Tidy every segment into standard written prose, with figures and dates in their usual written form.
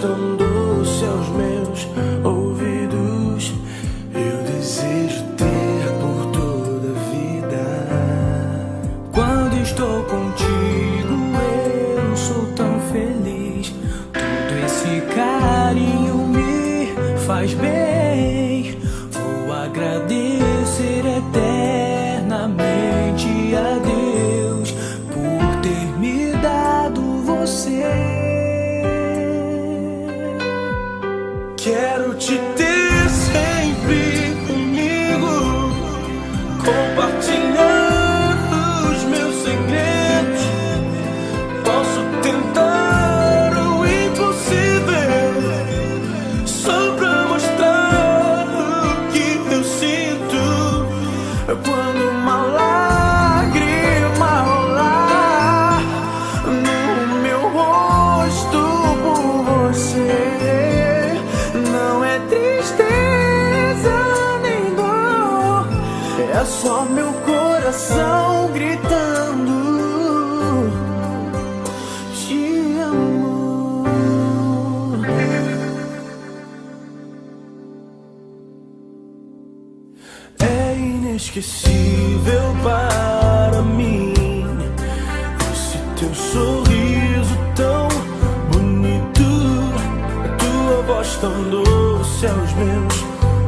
tão doce aos meus ouvidos. Eu desejo ter por toda a vida. Quando estou contigo eu sou tão feliz. Todo esse carinho me faz bem. Vou agradecer eternamente a Deus por ter me dado você. Quero te ter sempre comigo, compartilhar os meus segredos. Posso tentar o impossível só pra mostrar o que eu sinto. Quando uma lágrima rolar no meu rosto por você, não é tristeza nem dor, é só meu coração gritando: te amo. É inesquecível para mim esse teu sorriso tão bonito, a tua voz tão doce aos meus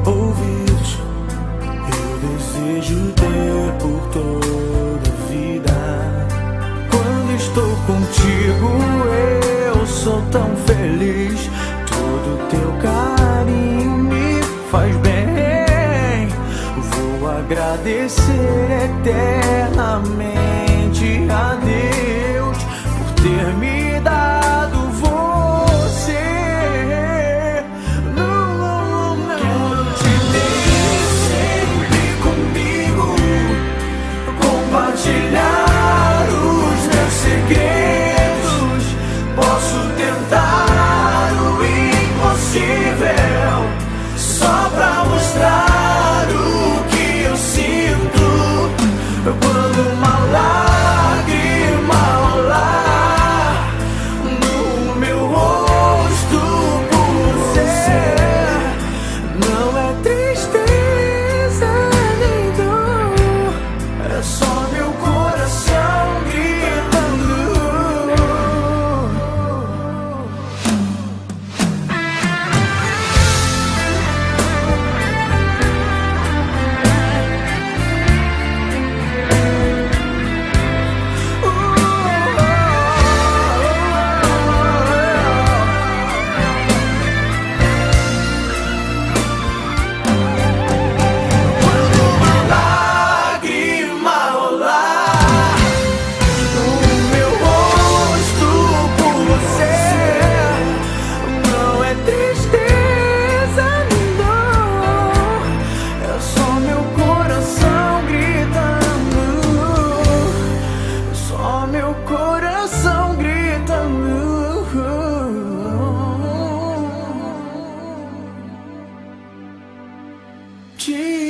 ouvidos. Eu desejo ter por toda a vida. Quando estou contigo eu sou tão feliz. Todo teu carinho me faz bem. Vou agradecer eternamente a Deus por ter me dado você. Quero te ter sempre comigo, compartilhar os meus segredos. Posso tentar o impossível só pra mostrar o que eu sinto. Quando uma lágrima rolar no meu rosto por você, não é tristeza nem dor, é só meu coração gritando. Coração gritando, te